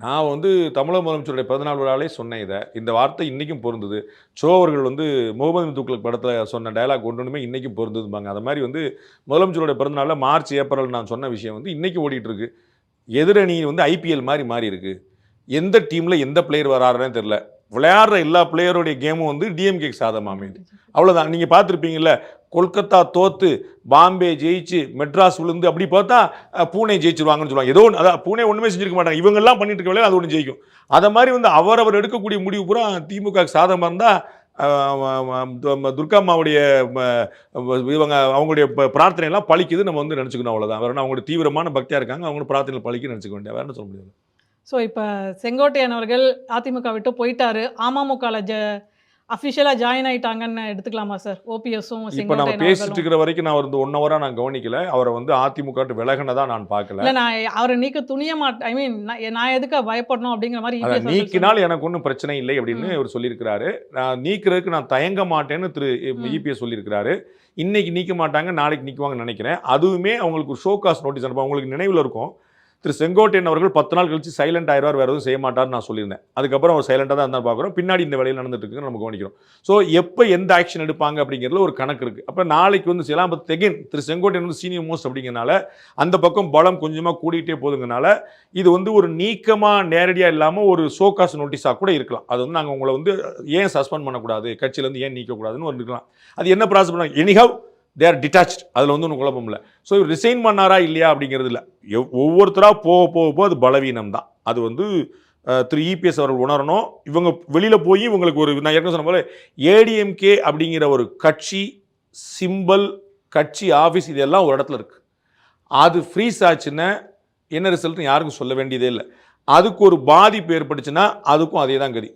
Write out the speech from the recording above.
நான் வந்து தமிழக முதலமைச்சருடைய பிறந்தநாள் விழாவிலே சொன்னேன் இத. இந்த வார்த்தை இன்னைக்கும் பொருந்துது. சோ அவர்கள் வந்து முகமது துக்ளக் படத்துல சொன்ன டயலாக் ஒன்னொன்னுமே இன்னைக்கும் பொருந்துதும்பாங்க. அது மாரி வந்து முதலமைச்சருடைய பிறந்தநாள்ல மார்ச், ஏப்ரல் நான் சொன்ன விஷயம் வந்து இன்னைக்கு ஓடிட்டு இருக்கு. எதிரணி வந்து ஐபிஎல் மாரி மாறி இருக்கு. எந்த டீம்ல எந்த பிளேயர் வராருன்னே தெரியல. விளையாடுற எல்லா பிளேயருடைய கேமும் வந்து டிஎம்கேக்கு சாதகமா அமையுது. அவ்வளவுதான். நீங்க பார்த்திருப்பீங்கல்ல, கொல்கத்தா தோத்து, பாம்பே ஜெயிச்சு, மெட்ராஸ் விழுந்து அப்படி பார்த்தா பூனே ஜெயிச்சிருவாங்கன்னு சொல்லுவாங்க. ஏதோ ஒன்று அதான் பூனே ஒண்ணுமே செஞ்சிருக்க மாட்டாங்க. இவங்க எல்லாம் பண்ணிட்டு இருக்க வேலையில அது ஒன்று ஜெயிக்கும். அத மாதிரி வந்து அவர் எடுக்கக்கூடிய முடிவு பூரா திமுகவுக்கு சாதகமா இருந்தா துர்கா அம்மாவுடைய இவங்க அவங்களுடைய பிரார்த்தனை எல்லாம் பலிக்குது நம்ம வந்து நினைச்சுக்கணும் அவ்வளவுதான். வேற அவங்களுடைய தீவிரமான பக்தியா இருக்காங்க. அவங்களுடைய பிரார்த்தனை பலிக்கு நினைச்சுக்க வேண்டிய வேற என்ன சொல்ல முடியாது. ஸோ இப்போ செங்கோட்டையன் அவர்கள் அதிமுக விட்டு போயிட்டாரு. அமமுகல அஃபிஷியலா ஜாயின் ஆயிட்டாங்கன்னு எடுத்துக்கலாமா சார்? ஓபிஎஸும் இப்ப நம்ம பேசிட்டு இருக்கிற வரைக்கும் நான் ஒரு 1 ஹவரா நான் கவனிக்கல. அவரை வந்து அதிமுக விட்டு விலகினதா நான் பார்க்கல. இல்ல நான் அவரை நீக்க துணிய ஐ மீன் நான் எதுக்கு பயப்படணும் அப்படிங்கிற மாதிரி நீக்கினால் எனக்கு ஒன்றும் பிரச்சனை இல்லை அப்படின்னு அவர் சொல்லியிருக்கிறாரு. நான் நீக்கிறதுக்கு நான் தயங்க மாட்டேன்னு திரு இபிஎஸ் சொல்லியிருக்கிறாரு. இன்னைக்கு நீக்க மாட்டாங்க, நாளைக்கு நீக்குவாங்கன்னு நினைக்கிறேன். அதுவுமே அவங்களுக்கு ஒரு ஷோ காஸ் நோட்டீஸ் அனுப்ப உங்களுக்கு நினைவில் இருக்கும். திரு செங்கோட்டையன் அவர்கள் 10 நாள் கழிச்சு சைலண்ட் ஆயிடுவார், வேறு எதுவும் செய்ய மாட்டார்னு நான் சொல்லியிருந்தேன். அதுக்கப்புறம் அவர் சைலண்டாக தான் இருந்தால் பார்க்குறோம். பின்னாடி இந்த வேலையில் நடந்துட்டு இருக்குன்னு நம்ம கவனிக்கிறோம். ஸோ எப்போ எந்த ஆக்ஷன் எடுப்பாங்க அப்படிங்கிறதுல ஒரு கணக்கு இருக்குது. அப்போ நாளைக்கு வந்து செய்யலாம். பட் எகைன் திரு செங்கோட்டையன் வந்து சீனியர் மோஸ்ட் அப்படிங்கிறனால அந்த பக்கம் பலம் கொஞ்சமாக கூடிகிட்டே போதுங்கனால இது வந்து ஒரு நீக்கமாக நேரடியாக இல்லாமல் ஒரு ஷோகாஸ் நோட்டீஸாக கூட இருக்கலாம். அது வந்து நாங்கள் உங்களை வந்து ஏன் சஸ்பெண்ட் பண்ணக்கூடாது, கட்சியிலேருந்து ஏன் நீக்கக்கூடாதுன்னு ஒரு இருக்கலாம். அது என்ன ப்ராசஸ் பண்ணாங்க எனிஹவ் தேர் டிட்டாச்ட், அதில் வந்து ஒன்றும் குழப்பம் இல்லை. ஸோ இவர் ரிசைன் பண்ணாரா இல்லையா அப்படிங்கிறது இல்லை. ஒவ்வொருத்தராக போக அது பலவீனம் தான். அது வந்து திரு இபிஎஸ் அவர்கள் உணரணும். இவங்க வெளியில் போய் இவங்களுக்கு ஒரு நான் ஏற்கனவே சொன்ன போல ஏடிஎம்கே அப்படிங்கிற ஒரு கட்சி சிம்பல், கட்சி ஆஃபீஸ் இதெல்லாம் ஒரு இடத்துல இருக்குது. அது ஃப்ரீஸ் ஆச்சுன்னா என்ன ரிசல்ட்னு யாருக்கும் சொல்ல வேண்டியதே இல்லை. அதுக்கு ஒரு பாதிப்பு ஏற்பட்டுச்சுன்னா அதுக்கும் அதே தான் கதி.